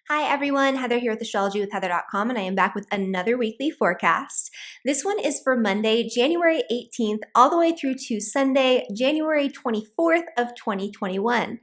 Hi everyone, Heather here with astrologywithheather.com, and I am back with another weekly forecast. This one is for Monday, January 18th, all the way through to Sunday, January 24th of 2021.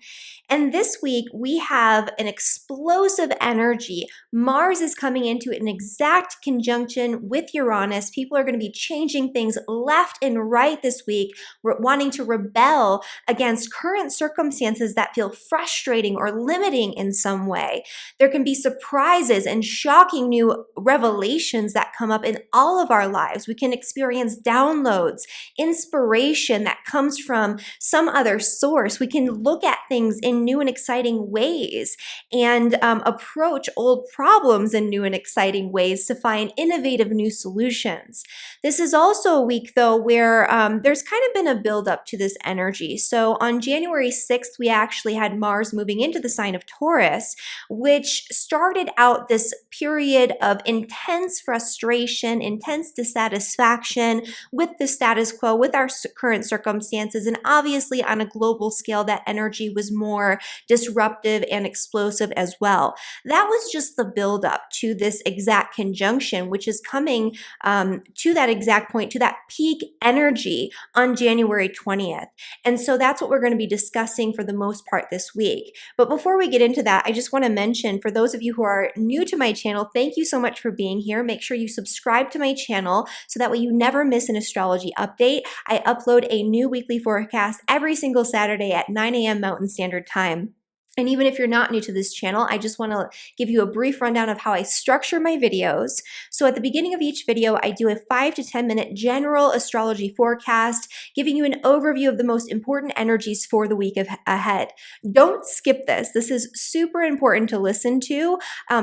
And this week we have an explosive energy. Mars is coming into an exact conjunction with Uranus. People are going to be changing things left and right this week, wanting to rebel against current circumstances that feel frustrating or limiting in some way. There can be surprises and shocking new revelations that come up in all of our lives. We can experience downloads, inspiration that comes from some other source. We can look at things in new and exciting ways and approach old problems in new and exciting ways to find innovative new solutions. This is also a week, though, where there's kind of been a buildup to this energy. So on January 6th, we actually had Mars moving into the sign of Taurus, which started out this period of intense frustration, intense dissatisfaction with the status quo, with our current circumstances. And obviously, on a global scale, that energy was more disruptive and explosive as well. That was just the buildup to this exact conjunction, which is coming to that exact point, to that peak energy on January 20th. And so that's what we're going to be discussing for the most part this week. But before we get into that, I just want to mention, for those of you who are new to my channel, thank you so much for being here. Make sure you subscribe to my channel so that way you never miss an astrology update. I upload a new weekly forecast every single Saturday at 9 a.m. Mountain Standard Time. And even if you're not new to this channel, I just want to give you a brief rundown of how I structure my videos. So at the beginning of each video, I do a 5 to 10 minute general astrology forecast, giving you an overview of the most important energies for the week ahead. Don't skip this. This is super important to listen to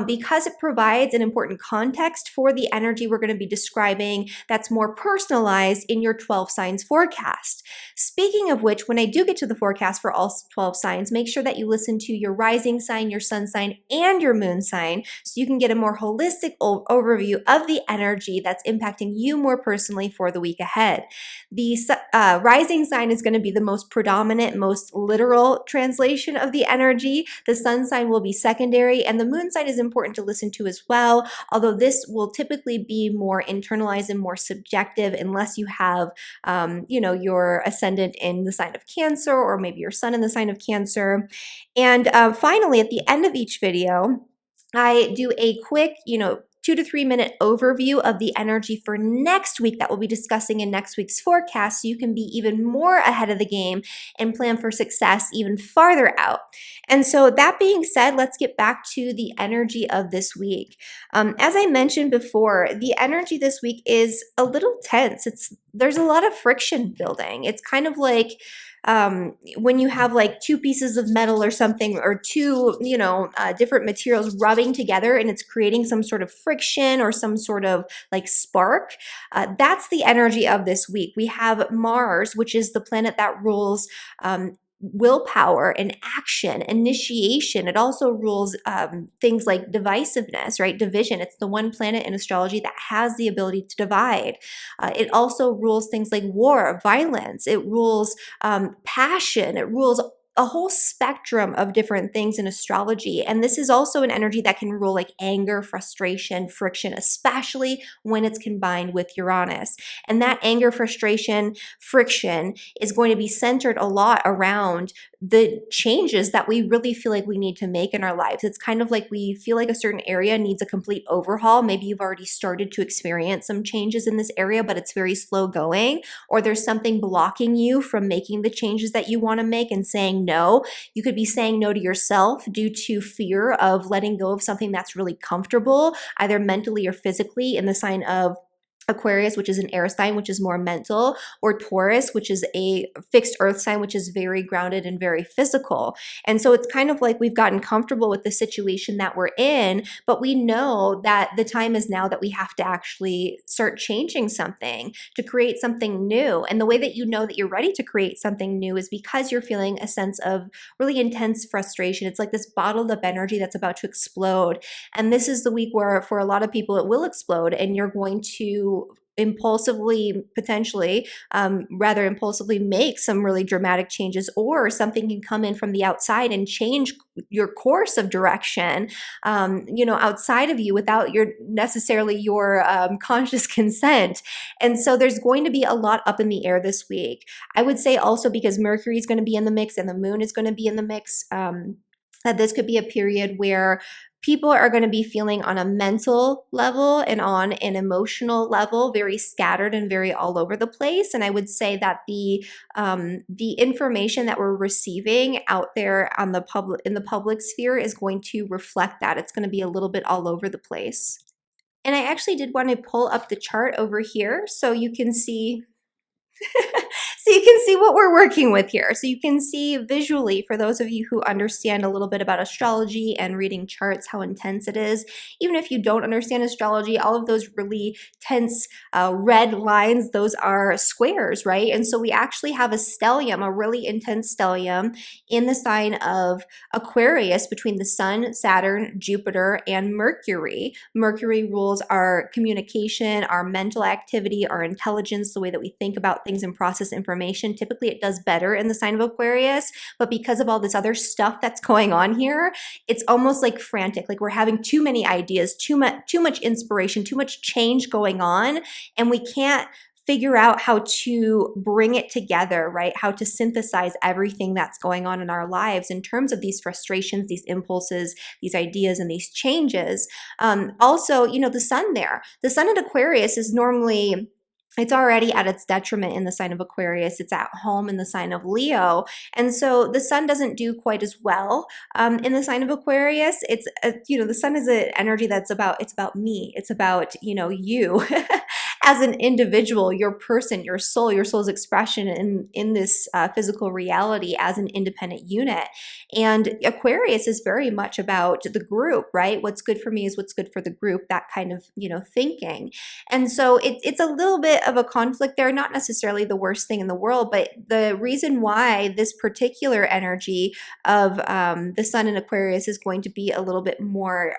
because it provides an important context for the energy we're going to be describing that's more personalized in your 12 signs forecast. Speaking of which, when I do get to the forecast for all 12 signs, make sure that you listen to your rising sign, your sun sign, and your moon sign so you can get a more holistic overview of the energy that's impacting you more personally for the week ahead. The rising sign is going to be the most predominant, most literal translation of the energy. The sun sign will be secondary, and the moon sign is important to listen to as well, although this will typically be more internalized and more subjective unless you have, your ascendant in the sign of Cancer, or maybe your sun in the sign of Cancer. And finally, at the end of each video, I do a quick, 2 to 3 minute overview of the energy for next week that we'll be discussing in next week's forecast, so you can be even more ahead of the game and plan for success even farther out. And so that being said, let's get back to the energy of this week. As I mentioned before, the energy this week is a little tense. There's a lot of friction building. It's kind of like when you have like two pieces of metal or something, or two, different materials rubbing together, and it's creating some sort of friction or some sort of like spark. That's the energy of this week. We have Mars, which is the planet that rules willpower and action, initiation. It also rules things like divisiveness, right? Division. It's the one planet in astrology that has the ability to divide. It also rules things like war, violence. It rules passion. It rules a whole spectrum of different things in astrology. And this is also an energy that can rule like anger, frustration, friction, especially when it's combined with Uranus. And that anger, frustration, friction is going to be centered a lot around the changes that we really feel like we need to make in our lives. It's kind of like we feel like a certain area needs a complete overhaul. Maybe you've already started to experience some changes in this area, but it's very slow going, or there's something blocking you from making the changes that you want to make and saying no. You could be saying no to yourself due to fear of letting go of something that's really comfortable, either mentally or physically, in the sign of Aquarius, which is an air sign, which is more mental, or Taurus, which is a fixed earth sign, which is very grounded and very physical. And so it's kind of like we've gotten comfortable with the situation that we're in, but we know that the time is now that we have to actually start changing something to create something new. And the way that you know that you're ready to create something new is because you're feeling a sense of really intense frustration. It's like this bottled up energy that's about to explode. And this is the week where for a lot of people it will explode, and you're going to impulsively, potentially, rather impulsively make some really dramatic changes, or something can come in from the outside and change your course of direction, outside of you without your necessarily your conscious consent. And so there's going to be a lot up in the air this week. I would say also because Mercury is going to be in the mix and the moon is going to be in the mix, that this could be a period where people are going to be feeling on a mental level and on an emotional level very scattered and very all over the place. And I would say that the information that we're receiving out there on the public sphere is going to reflect that. It's going to be a little bit all over the place. And I actually did want to pull up the chart over here so you can see so you can see what we're working with here. So you can see visually, for those of you who understand a little bit about astrology and reading charts, how intense it is. Even if you don't understand astrology, all of those really tense red lines, those are squares, right? And so we actually have a stellium, a really intense stellium in the sign of Aquarius between the Sun, Saturn, Jupiter, and Mercury. Mercury rules our communication, our mental activity, our intelligence, the way that we think about things and process information. Typically, it does better in the sign of Aquarius, but because of all this other stuff that's going on here, it's almost like frantic. Like we're having too many ideas, too much inspiration, too much change going on, and we can't figure out how to bring it together, right? How to synthesize everything that's going on in our lives in terms of these frustrations, these impulses, these ideas, and these changes. Also, the sun there. The sun in Aquarius is normally, it's already at its detriment in the sign of Aquarius. It's at home in the sign of Leo. And so the sun doesn't do quite as well in the sign of Aquarius. It's, the sun is an energy it's about me. It's about, you as an individual, your person, your soul's expression in this physical reality as an independent unit. And Aquarius is very much about the group, right? What's good for me is what's good for the group, that kind of, thinking. And so it's a little bit of a conflict there, not necessarily the worst thing in the world, but the reason why this particular energy of the sun in Aquarius is going to be a little bit more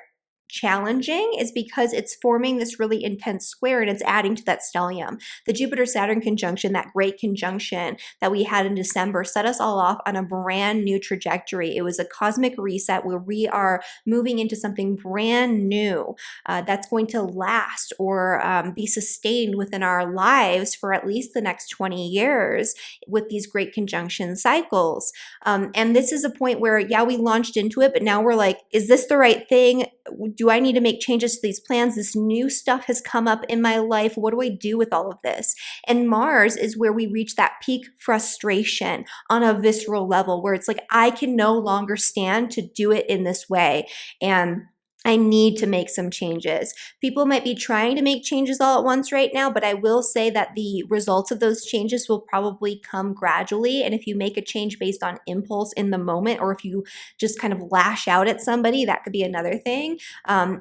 challenging is because it's forming this really intense square and it's adding to that stellium. The Jupiter-Saturn conjunction, that great conjunction that we had in December, set us all off on a brand new trajectory. It was a cosmic reset where we are moving into something brand new that's going to last or be sustained within our lives for at least the next 20 years with these great conjunction cycles. And this is a point where, yeah, we launched into it, but now we're like, is this the right thing? Do I need to make changes to these plans? This new stuff has come up in my life. What do I do with all of this? And Mars is where we reach that peak frustration on a visceral level where it's like, I can no longer stand to do it in this way. And I need to make some changes. People might be trying to make changes all at once right now, but I will say that the results of those changes will probably come gradually. And if you make a change based on impulse in the moment, or if you just kind of lash out at somebody, that could be another thing.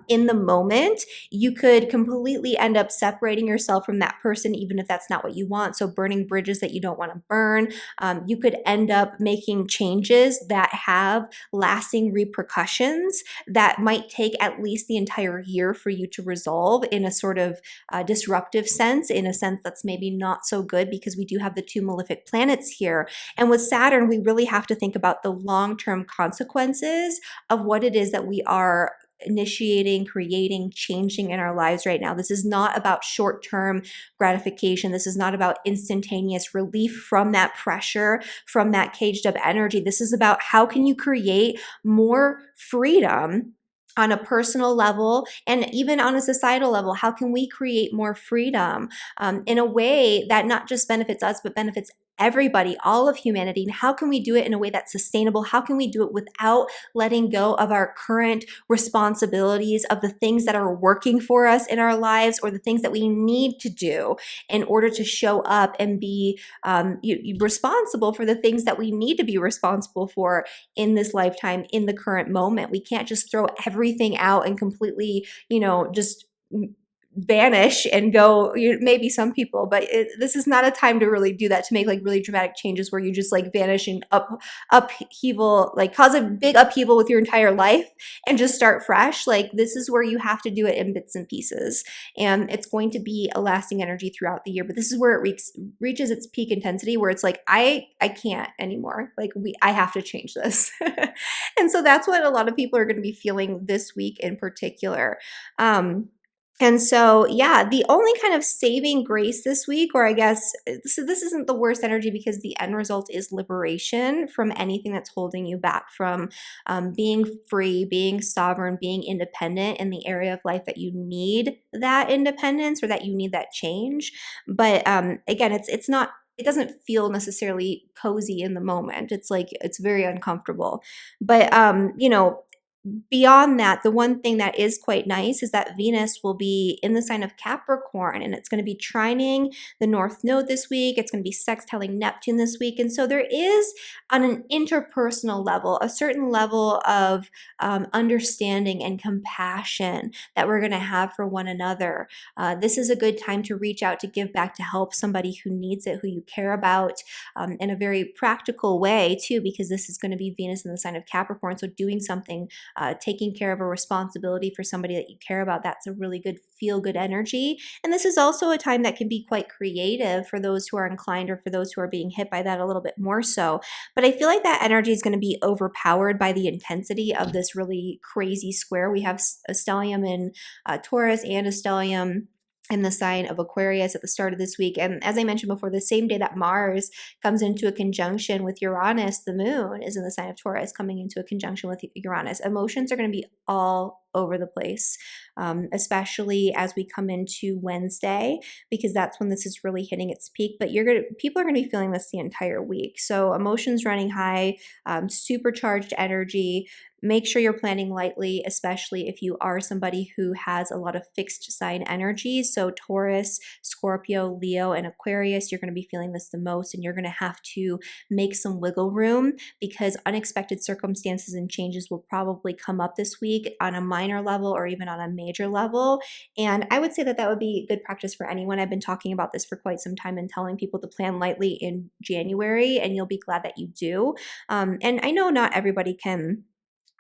In the moment, you could completely end up separating yourself from that person, even if that's not what you want. So burning bridges that you don't want to burn. You could end up making changes that have lasting repercussions that might take at least the entire year for you to resolve in a sort of disruptive sense, in a sense that's maybe not so good because we do have the two malefic planets here. And with Saturn, we really have to think about the long-term consequences of what it is that we are initiating, creating, changing in our lives right now. This is not about short-term gratification. This is not about instantaneous relief from that pressure, from that caged up energy. This is about how can you create more freedom on a personal level and even on a societal level. How can we create more freedom in a way that not just benefits us, but benefits everybody, all of humanity? And how can we do it in a way that's sustainable? How can we do it without letting go of our current responsibilities, of the things that are working for us in our lives, or the things that we need to do in order to show up and be responsible for the things that we need to be responsible for in this lifetime, in the current moment? We can't just throw everything out and completely, just vanish and go, maybe some people, but this is not a time to really do that, to make like really dramatic changes where you just like vanish and upheaval, like cause a big upheaval with your entire life and just start fresh. Like this is where you have to do it in bits and pieces, and it's going to be a lasting energy throughout the year. But this is where it reaches its peak intensity, where it's like I can't anymore. Like I have to change this. And so that's what a lot of people are going to be feeling this week in particular. And so, yeah, the only kind of saving grace this week, or I guess, so this isn't the worst energy because the end result is liberation from anything that's holding you back from being free, being sovereign, being independent in the area of life that you need that independence or that you need that change. But again, it's not, it doesn't feel necessarily cozy in the moment. It's like, it's very uncomfortable. But, beyond that, the one thing that is quite nice is that Venus will be in the sign of Capricorn, and it's going to be trining the North Node this week. It's going to be sextiling Neptune this week. And so there is, on an interpersonal level, a certain level of understanding and compassion that we're going to have for one another. This is a good time to reach out, to give back, to help somebody who needs it, who you care about, in a very practical way too, because this is going to be Venus in the sign of Capricorn. So doing something, taking care of a responsibility for somebody that you care about, that's a really good feel-good energy. And this is also a time that can be quite creative for those who are inclined, or for those who are being hit by that a little bit more so. But I feel like that energy is going to be overpowered by the intensity of this really crazy square. We have a stellium in Taurus and a stellium in the sign of Aquarius at the start of this week. And as I mentioned before, the same day that Mars comes into a conjunction with Uranus, the moon is in the sign of Taurus, coming into a conjunction with Uranus. Emotions are going to be all over the place, especially as we come into Wednesday, because that's when this is really hitting its peak. But people are going to be feeling this the entire week. So emotions running high, supercharged energy. Make sure you're planning lightly, especially if you are somebody who has a lot of fixed sign energy. So Taurus, Scorpio, Leo, and Aquarius, you're going to be feeling this the most, and you're going to have to make some wiggle room because unexpected circumstances and changes will probably come up this week on a minor level or even on a major level. And I would say that that would be good practice for anyone. I've been talking about this for quite some time and telling people to plan lightly in January, and you'll be glad that you do. And I know not everybody can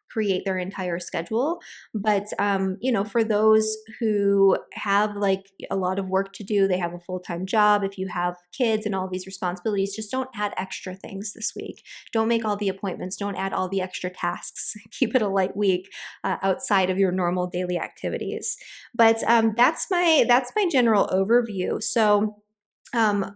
create their entire schedule, but for those who have like a lot of work to do, they have a full-time job, if you have kids and all these responsibilities, just don't add extra things this week. Don't make all the appointments, don't add all the extra tasks. Keep it a light week outside of your normal daily activities. But that's my general overview. So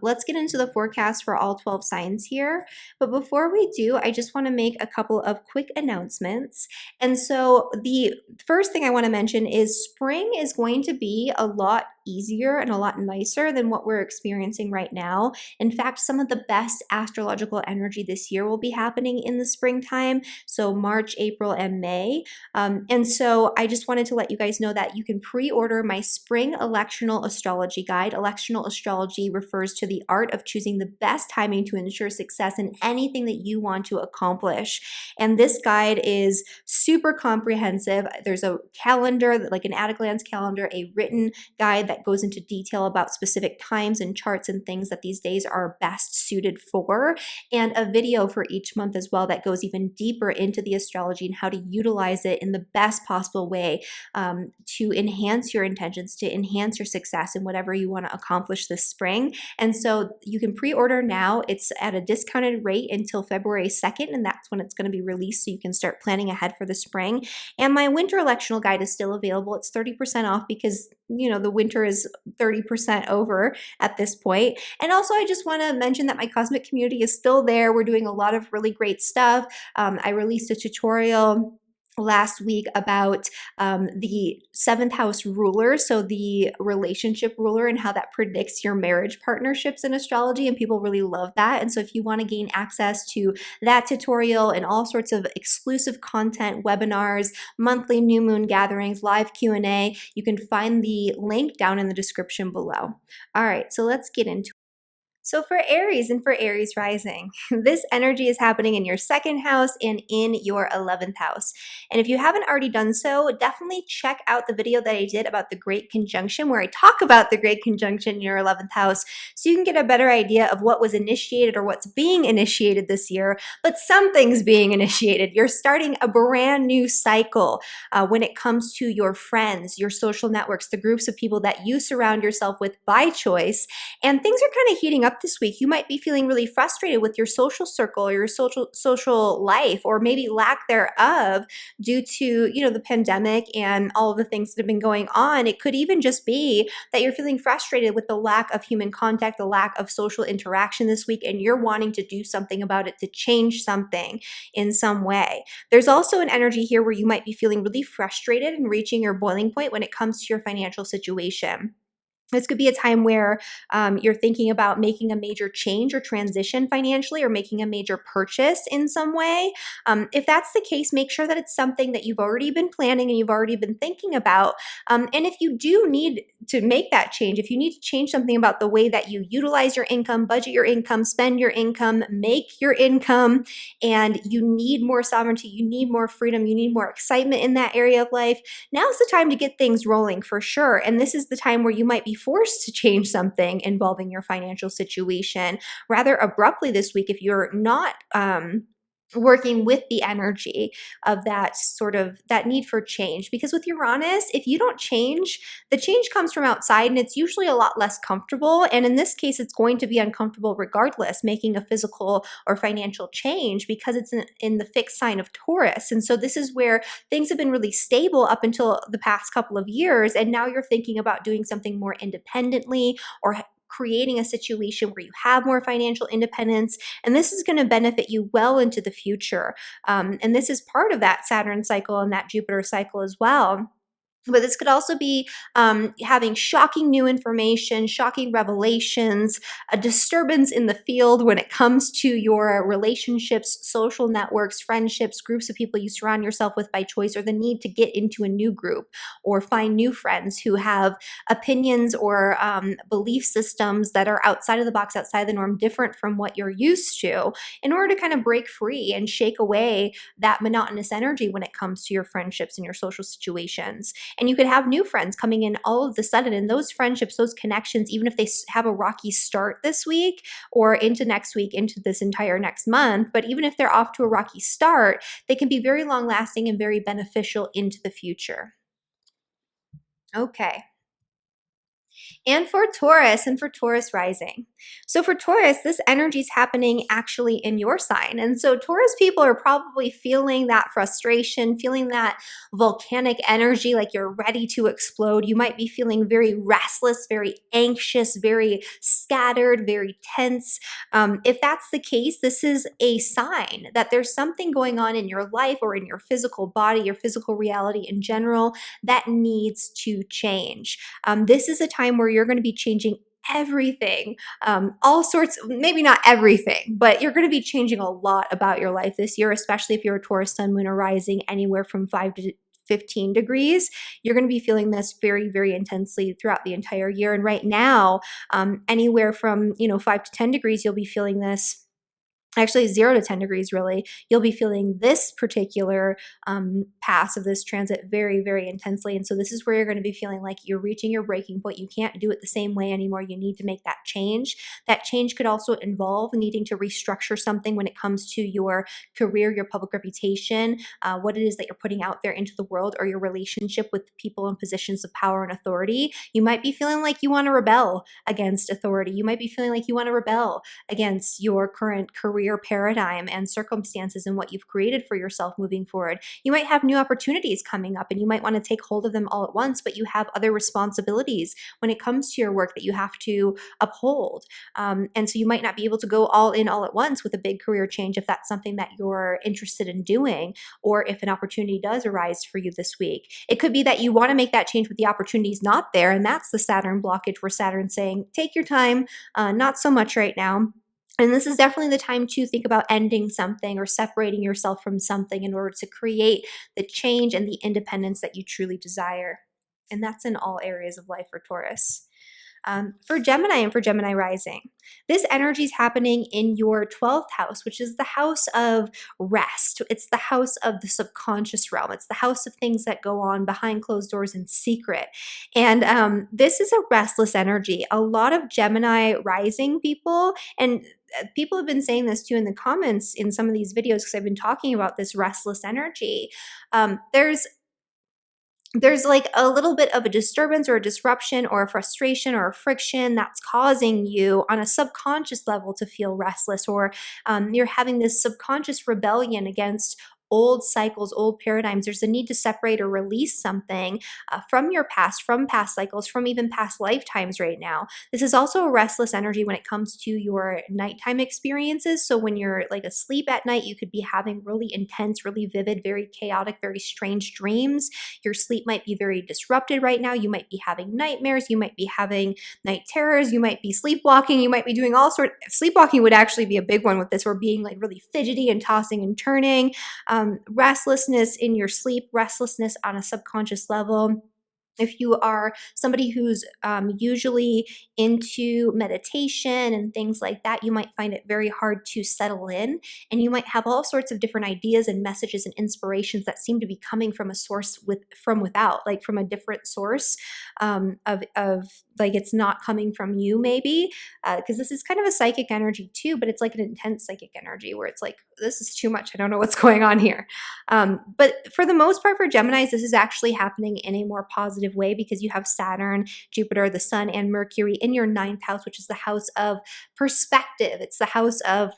let's get into the forecast for all 12 signs here. But before we do, I just want to make a couple of quick announcements. And so the first thing I want to mention is spring is going to be a lot easier and a lot nicer than what we're experiencing right now. In fact, some of the best astrological energy this year will be happening in the springtime. So March, April, and May. And so I just wanted to let you guys know that you can pre-order my Spring Electional Astrology Guide. Electional Astrology refers to the art of choosing the best timing to ensure success in anything that you want to accomplish. And this guide is super comprehensive. There's a calendar, like an at-a-glance calendar, a written guide that goes into detail about specific times and charts and things that these days are best suited for, and a video for each month as well that goes even deeper into the astrology and how to utilize it in the best possible way to enhance your intentions, to enhance your success in whatever you want to accomplish this spring. And so you can pre-order now. It's at a discounted rate until February 2nd, and that's when it's going to be released, so you can start planning ahead for the spring. And my winter electional guide is still available. It's 30% off because the winter is 30% over at this point. And also, I just want to mention that my cosmic community is still there. We're doing a lot of really great stuff. I released a tutorial last week about the 7th house ruler, so the relationship ruler, and how that predicts your marriage partnerships in astrology, and people really love that. And so if you want to gain access to that tutorial and all sorts of exclusive content, webinars, monthly new moon gatherings, live Q&A, you can find the link down in the description below. All right, so let's get into it. So for Aries and for Aries rising, this energy is happening in your second house and in your 11th house. And if you haven't already done so, definitely check out the video that I did about the Great Conjunction, where I talk about the Great Conjunction in your 11th house, so you can get a better idea of what was initiated or what's being initiated this year. But something's being initiated. You're starting a brand new cycle when it comes to your friends, your social networks, the groups of people that you surround yourself with by choice. And things are kind of heating up this week. You might be feeling really frustrated with your social circle or your social life, or maybe lack thereof, due to, the pandemic and all of the things that have been going on. It could even just be that you're feeling frustrated with the lack of human contact, the lack of social interaction this week, and you're wanting to do something about it, to change something in some way. There's also an energy here where you might be feeling really frustrated and reaching your boiling point when it comes to your financial situation. This could be a time where you're thinking about making a major change or transition financially, or making a major purchase in some way. If that's the case, make sure that it's something that you've already been planning and you've already been thinking about. And if you do need to make that change, if you need to change something about the way that you utilize your income, budget your income, spend your income, make your income, and you need more sovereignty, you need more freedom, you need more excitement in that area of life, now's the time to get things rolling for sure. And this is the time where you might be forced to change something involving your financial situation rather abruptly this week if you're not working with the energy of that need for change. Because with Uranus, if you don't change, the change comes from outside, and it's usually a lot less comfortable. And in this case, it's going to be uncomfortable regardless, making a physical or financial change, because it's in the fixed sign of Taurus. And so this is where things have been really stable up until the past couple of years. And now you're thinking about doing something more independently, or creating a situation where you have more financial independence. And this is going to benefit you well into the future. And this is part of that Saturn cycle and that Jupiter cycle as well. But this could also be having shocking new information, shocking revelations, a disturbance in the field when it comes to your relationships, social networks, friendships, groups of people you surround yourself with by choice, or the need to get into a new group or find new friends who have opinions or belief systems that are outside of the box, outside the norm, different from what you're used to, in order to kind of break free and shake away that monotonous energy when it comes to your friendships and your social situations. And you could have new friends coming in all of the sudden, and those friendships, those connections, even if they have a rocky start this week or into next week, into this entire next month, but even if they're off to a rocky start, they can be very long lasting and very beneficial into the future. Okay. And for Taurus and for Taurus rising. So for Taurus, this energy is happening actually in your sign. And so Taurus people are probably feeling that frustration, feeling that volcanic energy, like you're ready to explode. You might be feeling very restless, very anxious, very scattered, very tense. If that's the case, this is a sign that there's something going on in your life or in your physical body, your physical reality in general, that needs to change. This is a time where you're going to be changing everything, all sorts, maybe not everything, but you're going to be changing a lot about your life this year, especially if you're a Taurus sun, moon, or rising anywhere from 5 to 15 degrees. You're going to be feeling this very, very intensely throughout the entire year. And right now, anywhere from 5 to 10 degrees, you'll be feeling this. Actually 0 to 10 degrees, really, you'll be feeling this particular pass of this transit very, very intensely. And so this is where you're going to be feeling like you're reaching your breaking point. You can't do it the same way anymore. You need to make that change. That change could also involve needing to restructure something when it comes to your career, your public reputation, what it is that you're putting out there into the world, or your relationship with people in positions of power and authority. You might be feeling like you want to rebel against authority. You might be feeling like you want to rebel against your current career paradigm and circumstances and what you've created for yourself moving forward. You might have new opportunities coming up and you might want to take hold of them all at once, but you have other responsibilities when it comes to your work that you have to uphold. And so you might not be able to go all in all at once with a big career change if that's something that you're interested in doing, or if an opportunity does arise for you this week. It could be that you want to make that change, but the opportunity is not there, and that's the Saturn blockage, where Saturn's saying, take your time, not so much right now. And this is definitely the time to think about ending something or separating yourself from something in order to create the change and the independence that you truly desire. And that's in all areas of life for Taurus. For Gemini and for Gemini rising. This energy is happening in your 12th house, which is the house of rest. It's the house of the subconscious realm. It's the house of things that go on behind closed doors in secret. And this is a restless energy. A lot of Gemini rising people, and people have been saying this too in the comments in some of these videos because I've been talking about this restless energy. There's like a little bit of a disturbance or a disruption or a frustration or a friction that's causing you on a subconscious level to feel restless, or you're having this subconscious rebellion against old cycles, old paradigms. There's a need to separate or release something from your past, from past cycles, from even past lifetimes right now. This is also a restless energy when it comes to your nighttime experiences. So when you're like asleep at night, you could be having really intense, really vivid, very chaotic, very strange dreams. Your sleep might be very disrupted right now. You might be having nightmares. You might be having night terrors. You might be sleepwalking. You might be doing all sorts. Sleepwalking would actually be a big one with this, or being like really fidgety and tossing and turning. Restlessness in your sleep, restlessness on a subconscious level. If you are somebody who's usually into meditation and things like that, you might find it very hard to settle in, and you might have all sorts of different ideas and messages and inspirations that seem to be coming from a source from without, like from a different source of like it's not coming from you maybe, because this is kind of a psychic energy too, but it's like an intense psychic energy where it's like, this is too much. I don't know what's going on here. But for the most part, for Geminis, this is actually happening in a more positive way because you have Saturn, Jupiter, the Sun, and Mercury in your ninth house, which is the house of perspective. It's the house of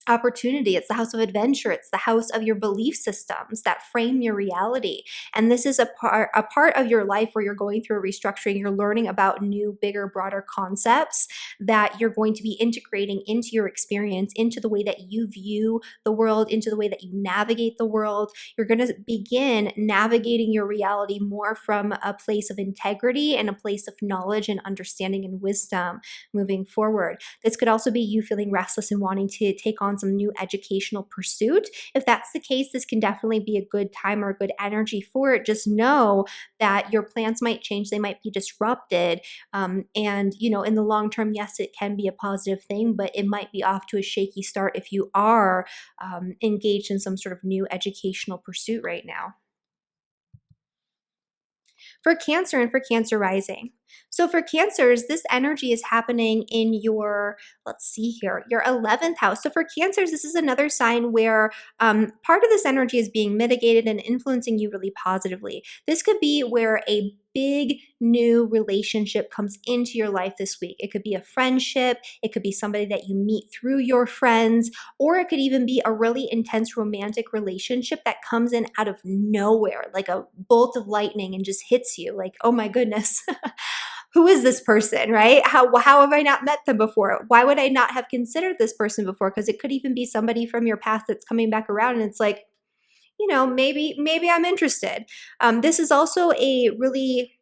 opportunity. It's the house of adventure. It's the house of your belief systems that frame your reality. And this is a part of your life where you're going through a restructuring. You're learning about new, bigger, broader concepts that you're going to be integrating into your experience, into the way that you view the world, into the way that you navigate the world. You're going to begin navigating your reality more from a place of integrity and a place of knowledge and understanding and wisdom moving forward. This could also be you feeling restless and wanting to take on some new educational pursuit. If that's the case, this can definitely be a good time or a good energy for it. Just know that your plans might change, they might be disrupted. And, you know, in the long term, yes, it can be a positive thing, but it might be off to a shaky start if you are engaged in some sort of new educational pursuit right now. For Cancer and for Cancer rising. So for Cancers, this energy is happening in your, let's see here, your 11th house. So for Cancers, this is another sign where part of this energy is being mitigated and influencing you really positively. This could be where a big new relationship comes into your life this week. It could be a friendship, it could be somebody that you meet through your friends, or it could even be a really intense romantic relationship that comes in out of nowhere, like a bolt of lightning, and just hits you like, oh my goodness. Who is this person, right? How have I not met them before? Why would I not have considered this person before? Because it could even be somebody from your past that's coming back around, and it's like, you know, maybe I'm interested. This is also a really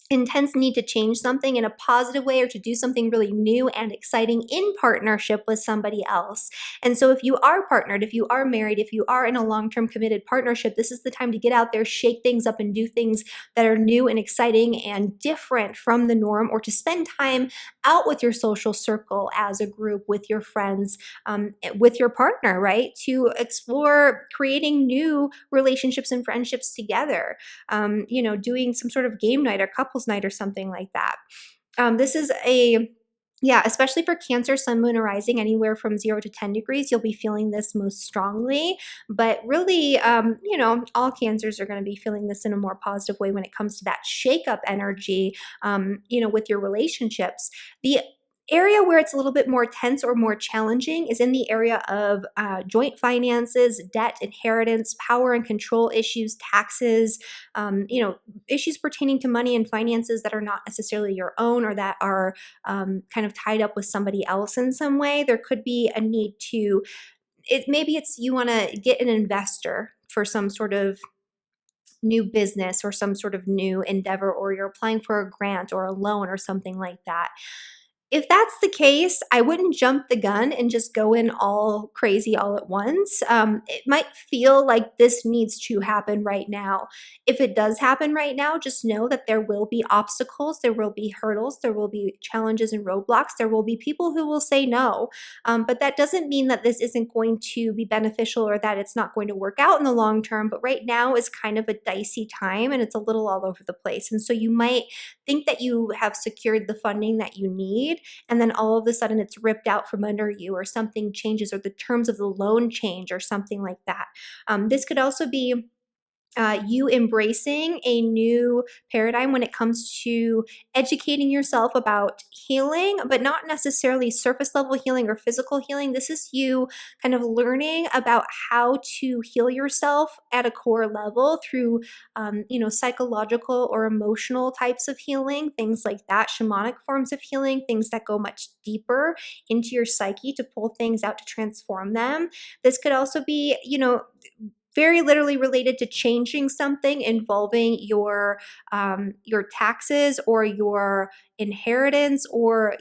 intense need to change something in a positive way or to do something really new and exciting in partnership with somebody else. And so if you are partnered, if you are married, if you are in a long-term committed partnership, this is the time to get out there, shake things up, and do things that are new and exciting and different from the norm, or to spend time out with your social circle as a group, with your friends, with your partner, right? To explore creating new relationships and friendships together. You know, doing some sort of game night or couples night or something like that. This is yeah, especially for Cancer, Sun, Moon, or Rising, anywhere from 0 to 10 degrees, you'll be feeling this most strongly. But really, you know, all Cancers are going to be feeling this in a more positive way when it comes to that shake-up energy, you know, with your relationships. The area where it's a little bit more tense or more challenging is in the area of joint finances, debt, inheritance, power and control issues, taxes, you know, issues pertaining to money and finances that are not necessarily your own, or that are kind of tied up with somebody else in some way. There could be a need to, maybe it's you want to get an investor for some sort of new business or some sort of new endeavor, or you're applying for a grant or a loan or something like that. If that's the case, I wouldn't jump the gun and just go in all crazy all at once. It might feel like this needs to happen right now. If it does happen right now, just know that there will be obstacles, there will be hurdles, there will be challenges and roadblocks, there will be people who will say no. But that doesn't mean that this isn't going to be beneficial or that it's not going to work out in the long term. But right now is kind of a dicey time and it's a little all over the place. And so you might think that you have secured the funding that you need, and then all of a sudden it's ripped out from under you, or something changes, or the terms of the loan change, or something like that. This could also be you embracing a new paradigm when it comes to educating yourself about healing, but not necessarily surface level healing or physical healing. This is you kind of learning about how to heal yourself at a core level through, psychological or emotional types of healing, things like that, shamanic forms of healing, things that go much deeper into your psyche to pull things out to transform them. This could also be, very literally related to changing something involving your taxes or your inheritance, or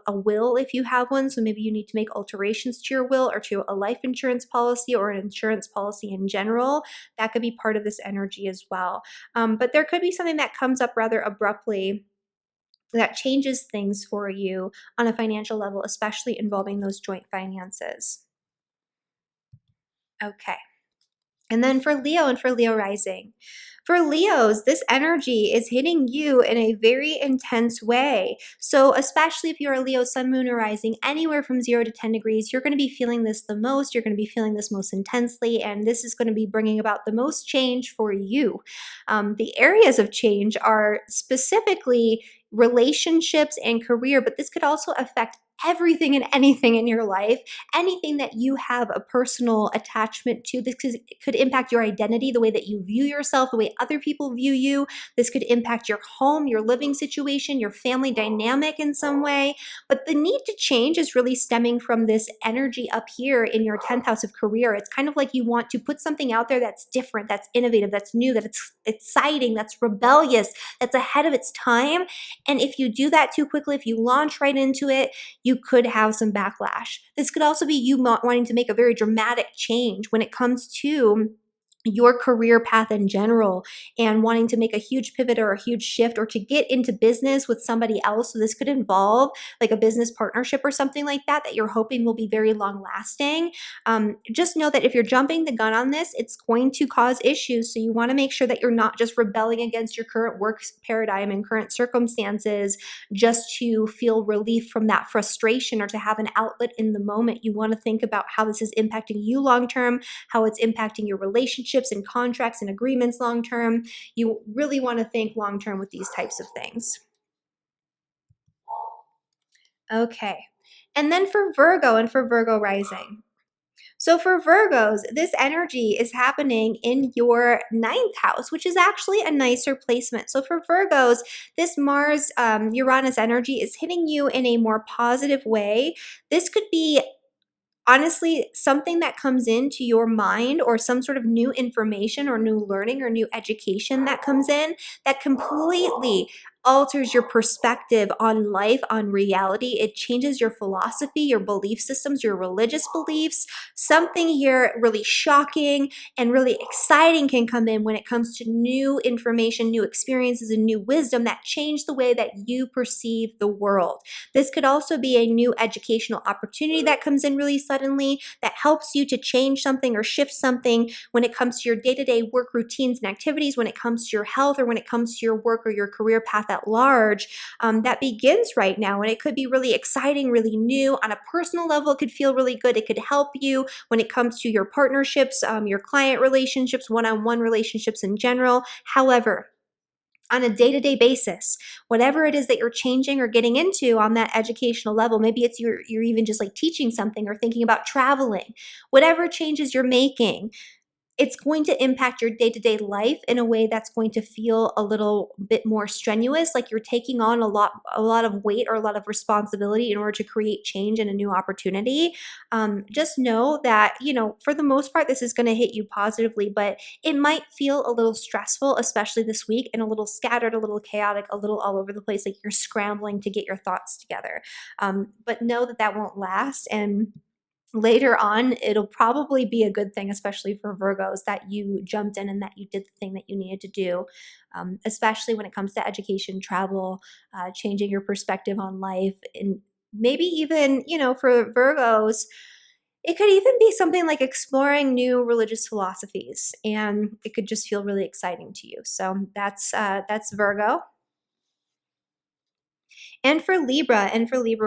a will if you have one. So maybe you need to make alterations to your will or to a life insurance policy or an insurance policy in general. That could be part of this energy as well. But there could be something that comes up rather abruptly that changes things for you on a financial level, especially involving those joint finances. Okay. And then for Leo and for Leo rising. For Leos, this energy is hitting you in a very intense way. So especially if you're a Leo sun, moon, or rising, anywhere from 0 to 10 degrees, you're going to be feeling this the most. You're going to be feeling this most intensely, and this is going to be bringing about the most change for you. The areas of change are specifically relationships and career, but this could also affect everything and anything in your life, anything that you have a personal attachment to. This could impact your identity, the way that you view yourself, the way other people view you. This could impact your home, your living situation, your family dynamic in some way. But the need to change is really stemming from this energy up here in your 10th house of career. It's kind of like you want to put something out there that's different, that's innovative, that's new, that's exciting, that's rebellious, that's ahead of its time. And if you do that too quickly, if you launch right into it, you could have some backlash. This could also be you wanting to make a very dramatic change when it comes to your career path in general, and wanting to make a huge pivot or a huge shift, or to get into business with somebody else. So this could involve like a business partnership or something like that you're hoping will be very long lasting. Just know that if you're jumping the gun on this, it's going to cause issues. So you want to make sure that you're not just rebelling against your current work paradigm and current circumstances just to feel relief from that frustration or to have an outlet in the moment. You want to think about how this is impacting you long term, how it's impacting your relationships and contracts and agreements long term. You really want to think long term with these types of things. Okay. And then for Virgo and for Virgo rising. So for Virgos, this energy is happening in your 9th house, which is actually a nicer placement. So for Virgos, this Mars Uranus energy is hitting you in a more positive way. This could be honestly something that comes into your mind, or some sort of new information or new learning or new education that comes in that completely alters your perspective on life, on reality. It changes your philosophy, your belief systems, your religious beliefs. Something here really shocking and really exciting can come in when it comes to new information, new experiences, and new wisdom that change the way that you perceive the world. This could also be a new educational opportunity that comes in really suddenly that helps you to change something or shift something when it comes to your day-to-day work routines and activities, when it comes to your health, or when it comes to your work or your career path at large. That begins right now, and it could be really exciting, really new. On a personal level, it could feel really good. It could help you when it comes to your partnerships, your client relationships, one-on-one relationships in general. However, on a day-to-day basis, whatever it is that you're changing or getting into on that educational level, maybe it's you're even just like teaching something or thinking about traveling, whatever changes you're making, it's going to impact your day-to-day life in a way that's going to feel a little bit more strenuous, like you're taking on a lot of weight or a lot of responsibility in order to create change and a new opportunity. Just know that, for the most part, this is going to hit you positively, but it might feel a little stressful, especially this week, and a little scattered, a little chaotic, a little all over the place, like you're scrambling to get your thoughts together. But know that that won't last. And later on, it'll probably be a good thing, especially for Virgos, that you jumped in and that you did the thing that you needed to do, especially when it comes to education, travel, changing your perspective on life. And maybe even, for Virgos, it could even be something like exploring new religious philosophies, and it could just feel really exciting to you. So that's Virgo. And for Libra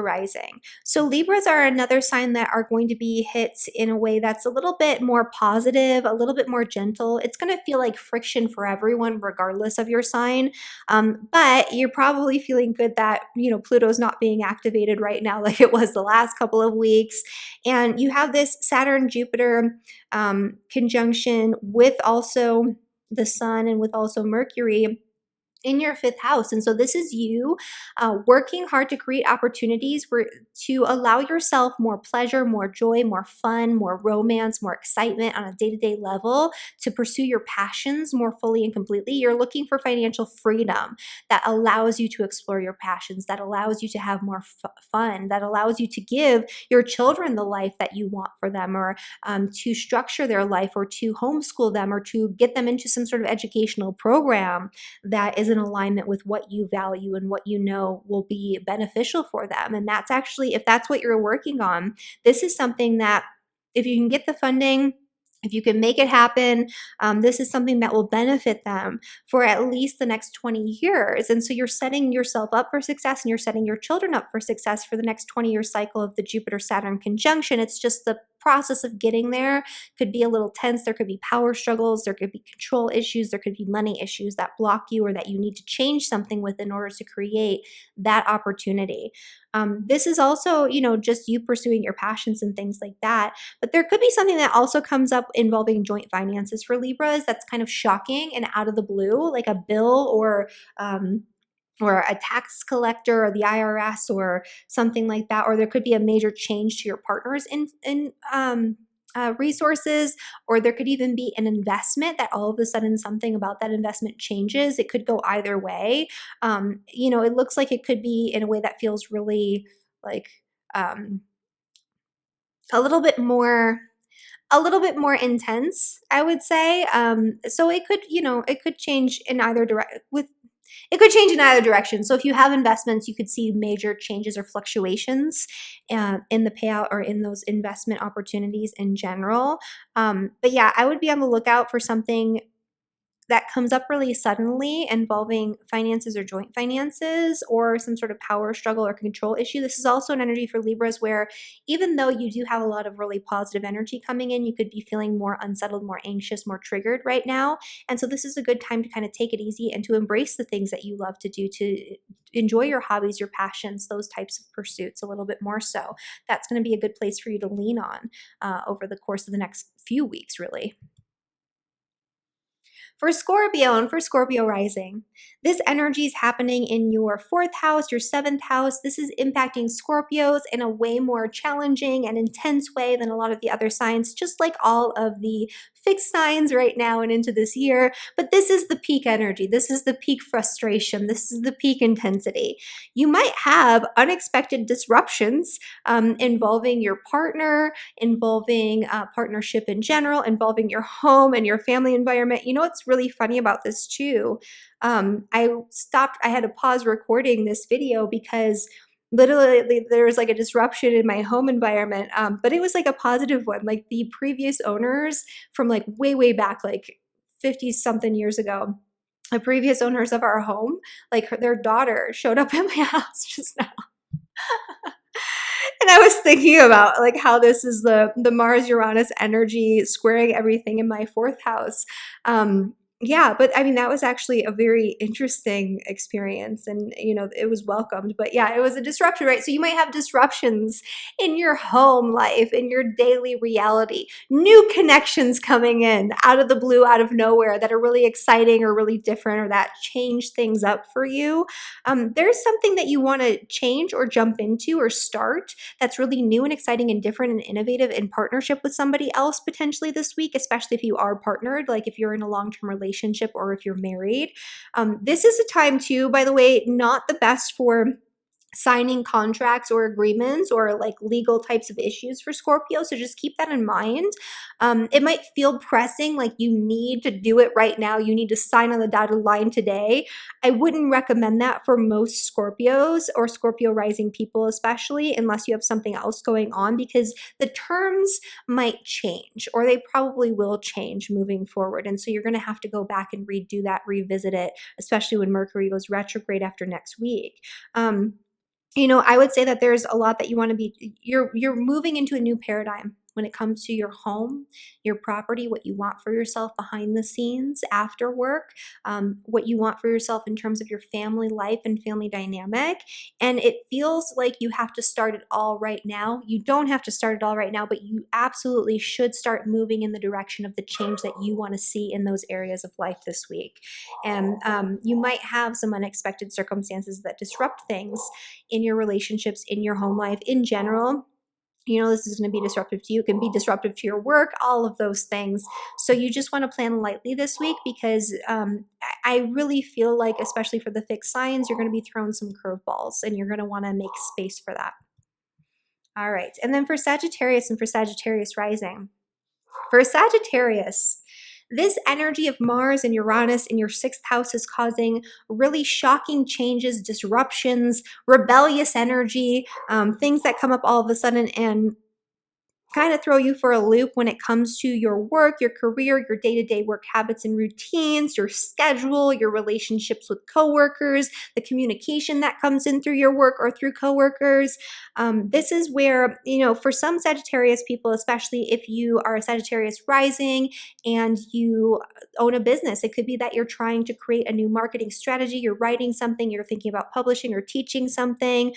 rising. So Libras are another sign that are going to be hit in a way that's a little bit more positive, a little bit more gentle. It's going to feel like friction for everyone, regardless of your sign. But you're probably feeling good that, Pluto's not being activated right now like it was the last couple of weeks. And you have this Saturn-Jupiter conjunction with also the sun and with also Mercury in your fifth house. And so this is you working hard to create opportunities to allow yourself more pleasure, more joy, more fun, more romance, more excitement on a day-to-day level, to pursue your passions more fully and completely. You're looking for financial freedom that allows you to explore your passions, that allows you to have more fun, that allows you to give your children the life that you want for them, or to structure their life, or to homeschool them, or to get them into some sort of educational program that is in alignment with what you value and what you know will be beneficial for them. And that's actually, if that's what you're working on, this is something that, if you can get the funding, if you can make it happen, this is something that will benefit them for at least the next 20 years. And so you're setting yourself up for success, and you're setting your children up for success for the next 20-year cycle of the Jupiter-Saturn conjunction. It's just the process of getting there could be a little tense. There could be power struggles. There could be control issues. There could be money issues that block you, or that you need to change something with in order to create that opportunity. This is also, just you pursuing your passions and things like that. But there could be something that also comes up involving joint finances for Libras that's kind of shocking and out of the blue, like a bill, or a tax collector, or the IRS, or something like that. Or there could be a major change to your partner's resources, or there could even be an investment that all of a sudden something about that investment changes. It could go either way. It looks like it could be in a way that feels really like a little bit more intense, I would say. So it could change in either direction. So if you have investments, you could see major changes or fluctuations in the payout, or in those investment opportunities in general. But yeah, I would be on the lookout for something that comes up really suddenly involving finances or joint finances, or some sort of power struggle or control issue. This is also an energy for Libras where, even though you do have a lot of really positive energy coming in, you could be feeling more unsettled, more anxious, more triggered right now. And so this is a good time to kind of take it easy and to embrace the things that you love to do, to enjoy your hobbies, your passions, those types of pursuits a little bit more so. That's going to be a good place for you to lean on over the course of the next few weeks, really. For Scorpio and for Scorpio rising, this energy is happening in your fourth house, your seventh house. This is impacting Scorpios in a way more challenging and intense way than a lot of the other signs, just like all of the fixed signs right now and into this year. But this is the peak energy. This is the peak frustration. This is the peak intensity. You might have unexpected disruptions involving your partner, involving partnership in general, involving your home and your family environment. What's really funny about this too? I had to pause recording this video because literally there was like a disruption in my home environment, but it was like a positive one. Like the previous owners from like way back, like 50 something years ago, the previous owners of our home, like their daughter showed up at my house just now. And I was thinking about like how this is the Mars Uranus energy squaring everything in my fourth house. Yeah, but I mean, that was actually a very interesting experience and, it was welcomed. But yeah, it was a disruption, right? So you might have disruptions in your home life, in your daily reality, new connections coming in out of the blue, out of nowhere that are really exciting or really different or that change things up for you. There's something that you want to change or jump into or start that's really new and exciting and different and innovative in partnership with somebody else potentially this week, especially if you are partnered, like if you're in a long-term relationship or if you're married. This is a time too, by the way, not the best for signing contracts or agreements or like legal types of issues for Scorpio. So just keep that in mind. It might feel pressing, like you need to do it right now. You need to sign on the dotted line today. I wouldn't recommend that for most Scorpios or Scorpio rising people, especially unless you have something else going on, because the terms might change or they probably will change moving forward. And so you're going to have to go back and redo that, revisit it, especially when Mercury goes retrograde after next week. I would say that there's a lot that you want to be, you're moving into a new paradigm when it comes to your home, your property, what you want for yourself behind the scenes after work, what you want for yourself in terms of your family life and family dynamic. And it feels like you have to start it all right now. You don't have to start it all right now, but you absolutely should start moving in the direction of the change that you want to see in those areas of life this week. And you might have some unexpected circumstances that disrupt things in your relationships, in your home life, in general. This is going to be disruptive to you. It can be disruptive to your work, all of those things. So you just want to plan lightly this week because I really feel like, especially for the fixed signs, you're going to be thrown some curveballs and you're going to want to make space for that. All right. And then for Sagittarius and for Sagittarius rising. For Sagittarius, this energy of Mars and Uranus in your sixth house is causing really shocking changes, disruptions, rebellious energy, things that come up all of a sudden and kind of throw you for a loop when it comes to your work, your career, your day-to-day work habits and routines, your schedule, your relationships with coworkers, the communication that comes in through your work or through coworkers. This is where, for some Sagittarius people, especially if you are a Sagittarius rising and you own a business, it could be that you're trying to create a new marketing strategy, you're writing something, you're thinking about publishing or teaching something.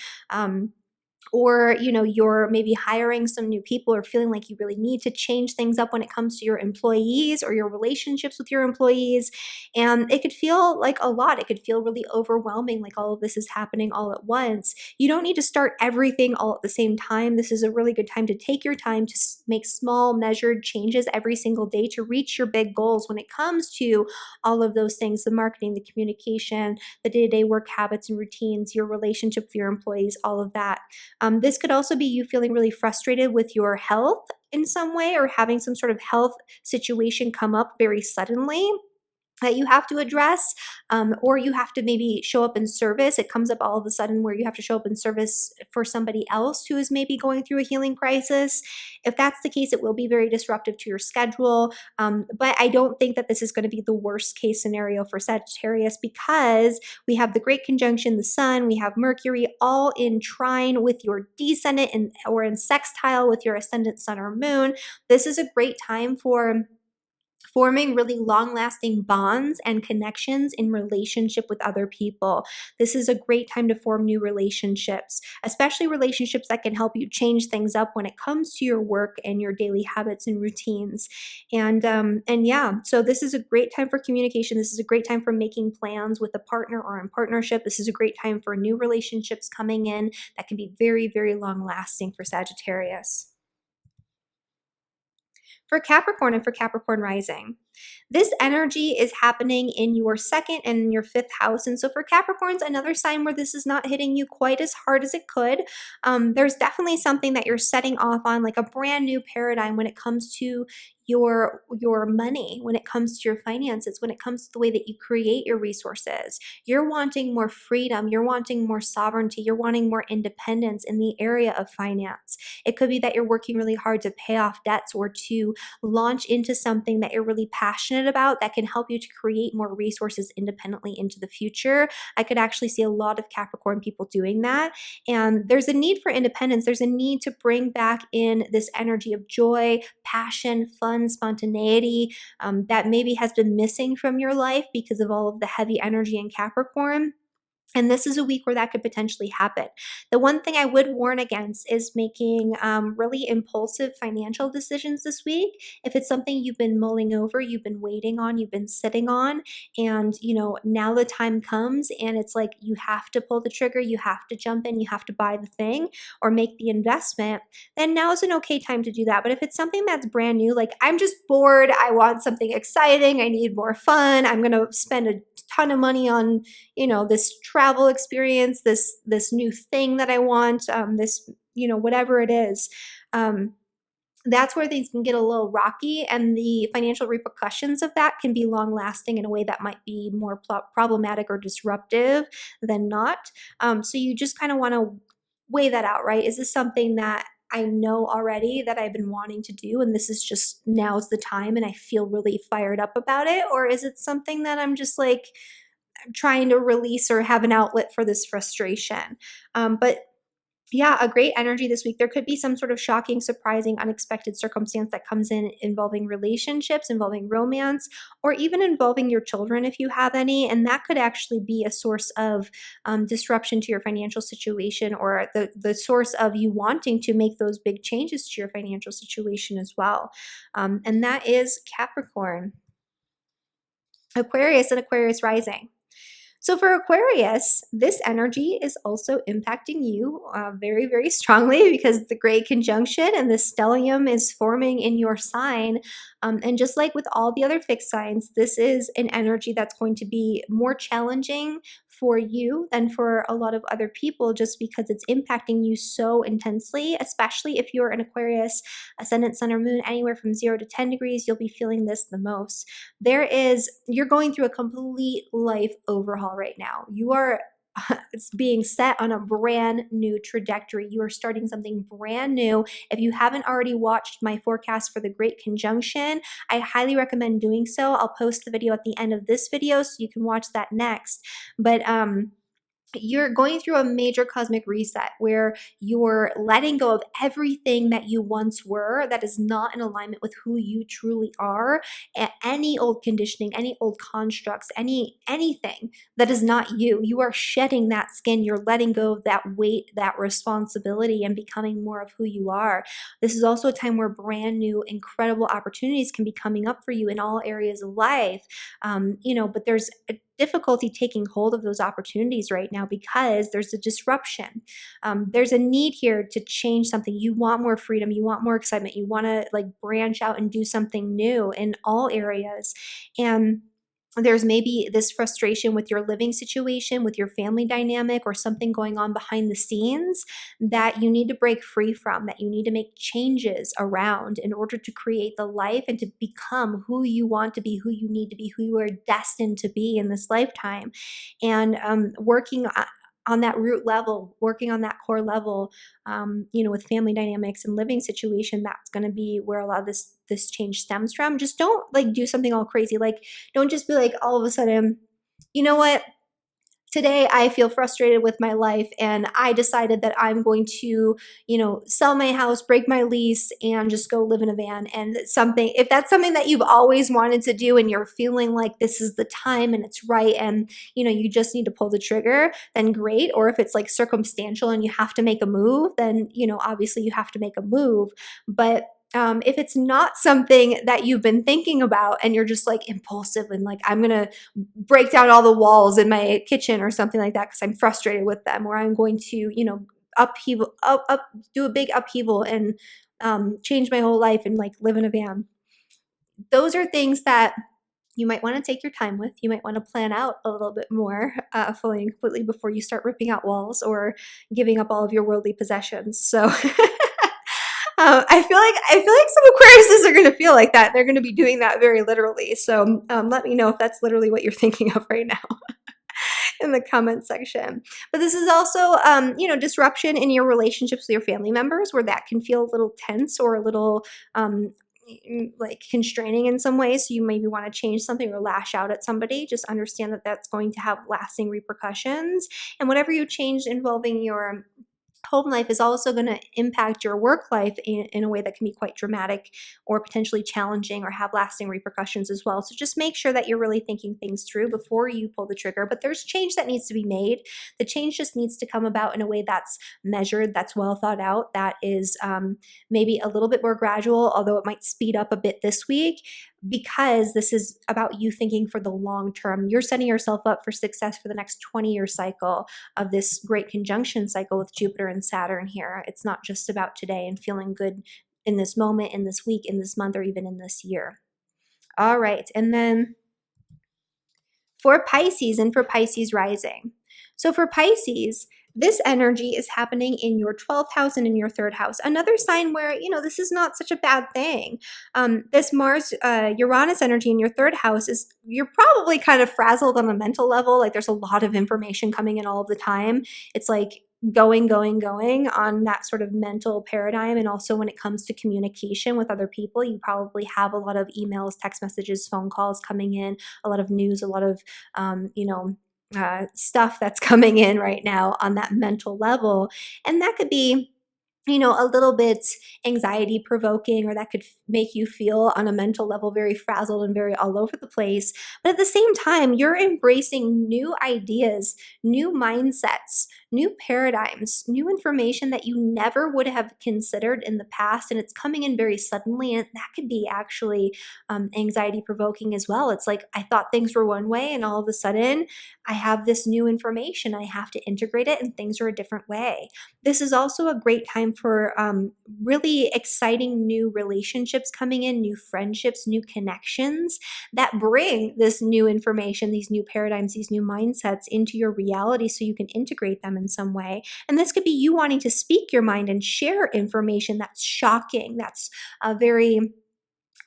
Or you're maybe hiring some new people or feeling like you really need to change things up when it comes to your employees or your relationships with your employees. And it could feel like a lot. It could feel really overwhelming, like all of this is happening all at once. You don't need to start everything all at the same time. This is a really good time to take your time to make small measured changes every single day to reach your big goals when it comes to all of those things: the marketing, the communication, the day-to-day work habits and routines, your relationship with your employees, all of that. This could also be you feeling really frustrated with your health in some way or having some sort of health situation come up very suddenly that you have to address, or you have to maybe show up in service. It comes up all of a sudden where you have to show up in service for somebody else who is maybe going through a healing crisis. If that's the case, it will be very disruptive to your schedule. But I don't think that this is going to be the worst case scenario for Sagittarius because we have the great conjunction, the sun, we have Mercury all in trine with your descendant or in sextile with your ascendant sun or moon. This is a great time for forming really long-lasting bonds and connections in relationship with other people. This is a great time to form new relationships, especially relationships that can help you change things up when it comes to your work and your daily habits and routines. And yeah, so this is a great time for communication. This is a great time for making plans with a partner or in partnership. This is a great time for new relationships coming in that can be very, very long-lasting for Sagittarius. For Capricorn and for Capricorn rising, this energy is happening in your second and in your fifth house. And so for Capricorns, another sign where this is not hitting you quite as hard as it could. There's definitely something that you're setting off on, like a brand new paradigm when it comes to your money, when it comes to your finances, when it comes to the way that you create your resources. You're wanting more freedom, you're wanting more sovereignty, you're wanting more independence in the area of finance. It could be that you're working really hard to pay off debts or to launch into something that you're really passionate passionate about that can help you to create more resources independently into the future. I could actually see a lot of Capricorn people doing that. And there's a need for independence. There's a need to bring back in this energy of joy, passion, fun, spontaneity that maybe has been missing from your life because of all of the heavy energy in Capricorn. And this is a week where that could potentially happen. The one thing I would warn against is making really impulsive financial decisions this week. If it's something you've been mulling over, you've been waiting on, you've been sitting on, and now the time comes and it's like you have to pull the trigger, you have to jump in, you have to buy the thing or make the investment, then now is an okay time to do that. But if it's something that's brand new, like I'm just bored, I want something exciting, I need more fun, I'm going to spend a ton of money on this travel experience, this new thing that I want, this whatever it is, that's where things can get a little rocky, and the financial repercussions of that can be long lasting in a way that might be more problematic or disruptive than not. So you just kind of want to weigh that out, right? Is this something that I know already that I've been wanting to do, and this is just now's the time and I feel really fired up about it? Or is it something that I'm just like trying to release or have an outlet for this frustration? But yeah, a great energy this week. There could be some sort of shocking, surprising, unexpected circumstance that comes in involving relationships, involving romance, or even involving your children if you have any. And that could actually be a source of disruption to your financial situation, or the source of you wanting to make those big changes to your financial situation as well. And that is Capricorn. Aquarius and Aquarius rising. So for Aquarius, this energy is also impacting you very, very strongly because the great conjunction and the stellium is forming in your sign. And just like with all the other fixed signs, this is an energy that's going to be more challenging for you than for a lot of other people, just because it's impacting you so intensely, especially if you're an Aquarius ascendant, sun, or moon anywhere from 0 to 10 degrees, you'll be feeling this the most. You're going through a complete life overhaul right now. You are it's being set on a brand new trajectory. You are starting something brand new. If you haven't already watched my forecast for the Great Conjunction, I highly recommend doing so. I'll post the video at the end of this video so you can watch that next. But you're going through a major cosmic reset where you're letting go of everything that you once were that is not in alignment with who you truly are. Any old conditioning, any old constructs, anything that is not you. You are shedding that skin. You're letting go of that weight, that responsibility, and becoming more of who you are. This is also a time where brand new, incredible opportunities can be coming up for you in all areas of life. But there's a difficulty taking hold of those opportunities right now because there's a disruption. There's a need here to change something. You want more freedom. You want more excitement. You want to branch out and do something new in all areas. And there's maybe this frustration with your living situation, with your family dynamic, or something going on behind the scenes that you need to break free from, that you need to make changes around in order to create the life and to become who you want to be, who you need to be, who you are destined to be in this lifetime. And working on that root level, working on that core level, with family dynamics and living situation, that's going to be where a lot of this change stems from. Just don't do something all crazy. Don't just be all of a sudden, you know what? Today I feel frustrated with my life and I decided that I'm going to, sell my house, break my lease, and just go live in a van. And if that's something that you've always wanted to do and you're feeling like this is the time and it's right and, you just need to pull the trigger, then great. Or if it's circumstantial and you have to make a move, then, obviously you have to make a move. But if it's not something that you've been thinking about and you're just impulsive and I'm going to break down all the walls in my kitchen or something like that because I'm frustrated with them, or I'm going to, do a big upheaval and change my whole life and live in a van. Those are things that you might want to take your time with. You might want to plan out a little bit more fully and completely before you start ripping out walls or giving up all of your worldly possessions. So I feel like some Aquariuses are going to feel like that. They're going to be doing that very literally. So let me know if that's literally what you're thinking of right now in the comment section. But this is also, disruption in your relationships with your family members, where that can feel a little tense or a little, like constraining in some ways. So you maybe want to change something or lash out at somebody. Just understand that that's going to have lasting repercussions. And whatever you change involving your home life is also going to impact your work life in a way that can be quite dramatic or potentially challenging or have lasting repercussions as well. So just make sure that you're really thinking things through before you pull the trigger. But there's change that needs to be made. The change just needs to come about in a way that's measured, that's well thought out, that is maybe a little bit more gradual, although it might speed up a bit this week, because this is about you thinking for the long term. You're setting yourself up for success for the next 20-year cycle of this great conjunction cycle with Jupiter and Saturn here. It's not just about today and feeling good in this moment, in this week, in this month, or even in this year. All right, and then for Pisces and for Pisces rising. So for Pisces, this energy is happening in your 12th house and in your 3rd house. Another sign where, this is not such a bad thing. This Mars Uranus energy in your 3rd house is, you're probably kind of frazzled on a mental level. Like there's a lot of information coming in all of the time. It's like going on that sort of mental paradigm. And also when it comes to communication with other people, you probably have a lot of emails, text messages, phone calls coming in, a lot of news, a lot of, stuff that's coming in right now on that mental level. And that could be, a little bit anxiety provoking, or that could make you feel on a mental level very frazzled and very all over the place. But at the same time, you're embracing new ideas, new mindsets, new paradigms, new information that you never would have considered in the past. And it's coming in very suddenly. And that could be actually anxiety provoking as well. It's like, I thought things were one way, and all of a sudden I have this new information. I have to integrate it, and things are a different way. This is also a great time for really exciting new relationships coming in, new friendships, new connections that bring this new information, these new paradigms, these new mindsets into your reality so you can integrate them in some way. And this could be you wanting to speak your mind and share information that's shocking, that's very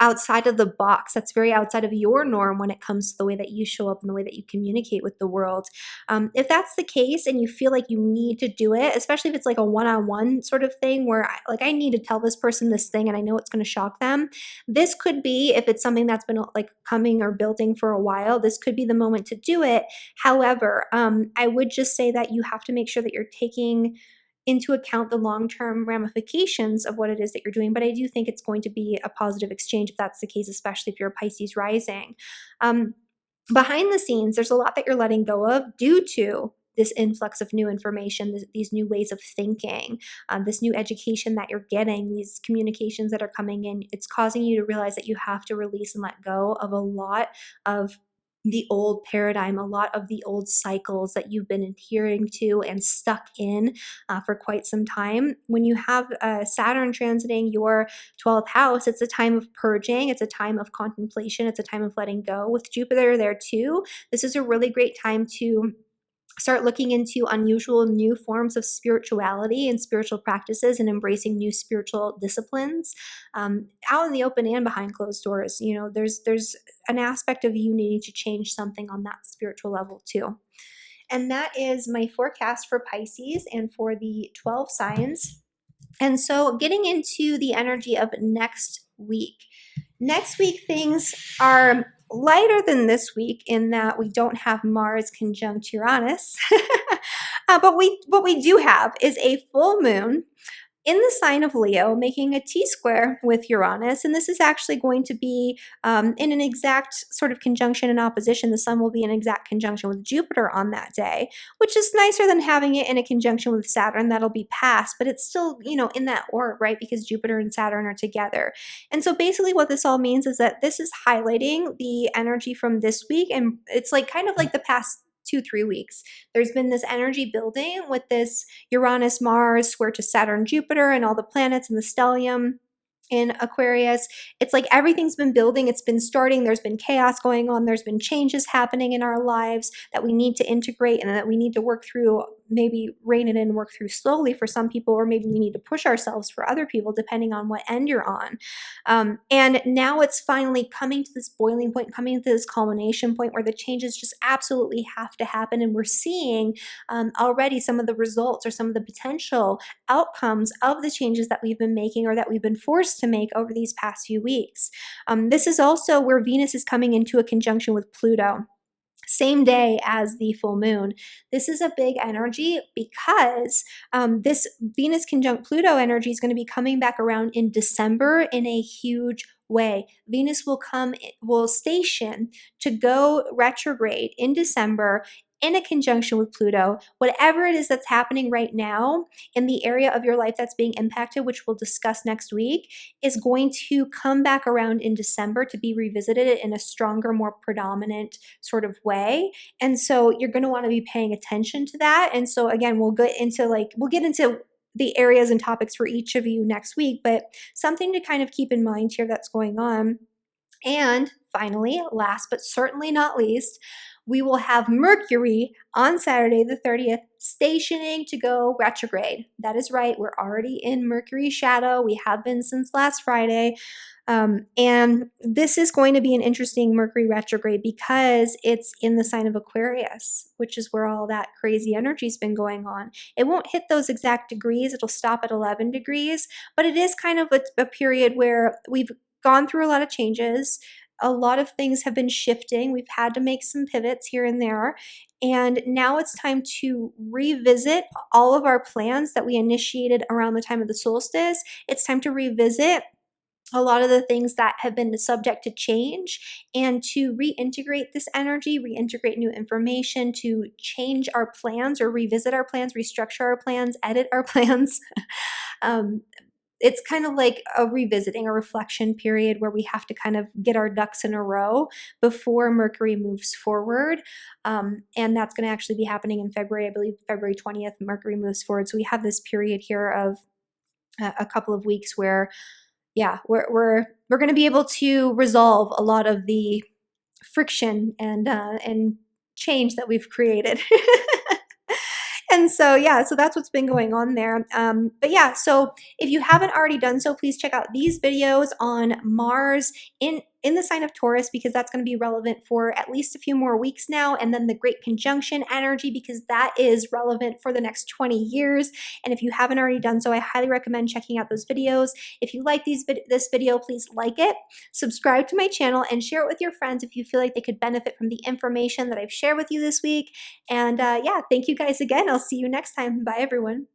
outside of the box, that's very outside of your norm when it comes to the way that you show up and the way that you communicate with the world. If that's the case and you feel like you need to do it, especially if it's like a one-on-one sort of thing where I need to tell this person this thing and I know it's going to shock them, this could be, if it's something that's been like coming or building for a while, this could be the moment to do it. However, I would just say that you have to make sure that you're taking into account the long-term ramifications of what it is that you're doing. But I do think it's going to be a positive exchange if that's the case, especially if you're a Pisces rising. Behind the scenes, there's a lot that you're letting go of due to this influx of new information, these new ways of thinking, this new education that you're getting, these communications that are coming in. It's causing you to realize that you have to release and let go of a lot of the old paradigm, a lot of the old cycles that you've been adhering to and stuck in for quite some time. When you have Saturn transiting your 12th house, it's a time of purging, it's a time of contemplation, it's a time of letting go. With Jupiter there too, this is a really great time to start looking into unusual new forms of spirituality and spiritual practices and embracing new spiritual disciplines out in the open and behind closed doors. There's an aspect of you needing to change something on that spiritual level too. And that is my forecast for Pisces and for the 12 signs. And so getting into the energy of next week. Next week, things are lighter than this week in that we don't have Mars conjunct Uranus. But what we do have is a full moon in the sign of Leo, making a T-square with Uranus. And this is actually going to be in an exact sort of conjunction and opposition. The sun will be in exact conjunction with Jupiter on that day, which is nicer than having it in a conjunction with Saturn. That'll be past, but it's still, in that orb, right? Because Jupiter and Saturn are together. And so basically what this all means is that this is highlighting the energy from this week. And it's like kind of like the past 2-3 weeks. There's been this energy building with this Uranus, Mars, square to Saturn, Jupiter, and all the planets in the stellium in Aquarius. It's like everything's been building, it's been starting, there's been chaos going on, there's been changes happening in our lives that we need to integrate and that we need to work through maybe rein it in and work through slowly for some people, or maybe we need to push ourselves for other people, depending on what end you're on. And now it's finally coming to this boiling point, coming to this culmination point where the changes just absolutely have to happen. And we're seeing already some of the results or some of the potential outcomes of the changes that we've been making or that we've been forced to make over these past few weeks. This is also where Venus is coming into a conjunction with Pluto, same day as the full moon. This is a big energy because this Venus conjunct Pluto energy is going to be coming back around in December in a huge way. Venus will station to go retrograde in December in a conjunction with Pluto. Whatever it is that's happening right now in the area of your life that's being impacted, which we'll discuss next week, is going to come back around in December to be revisited in a stronger, more predominant sort of way. And so you're going to want to be paying attention to that. And so again, we'll get into the areas and topics for each of you next week, but something to kind of keep in mind here that's going on. And finally, last but certainly not least, we will have Mercury on Saturday the 30th stationing to go retrograde. That is right, we're already in Mercury shadow. We have been since last Friday. And this is going to be an interesting Mercury retrograde because it's in the sign of Aquarius, which is where all that crazy energy's been going on. It won't hit those exact degrees. It'll stop at 11 degrees, but it is kind of a period where we've gone through a lot of changes. A lot of things have been shifting. We've had to make some pivots here and there. And now it's time to revisit all of our plans that we initiated around the time of the solstice. It's time to revisit a lot of the things that have been subject to change and to reintegrate this energy, reintegrate new information, to change our plans or revisit our plans, restructure our plans, edit our plans. It's kind of like a revisiting, a reflection period where we have to kind of get our ducks in a row before Mercury moves forward. And that's going to actually be happening in February. I believe February 20th, Mercury moves forward. So we have this period here of a couple of weeks where, yeah, we're going to be able to resolve a lot of the friction and change that we've created. And so, yeah, so that's what's been going on there. But yeah, so if you haven't already done so, please check out these videos on Mars in the sign of Taurus, because that's going to be relevant for at least a few more weeks now. And then the Great Conjunction energy, because that is relevant for the next 20 years. And if you haven't already done so, I highly recommend checking out those videos. If you like this video, please like it, subscribe to my channel, and share it with your friends if you feel like they could benefit from the information that I've shared with you this week. And yeah, thank you guys again. I'll see you next time. Bye, everyone.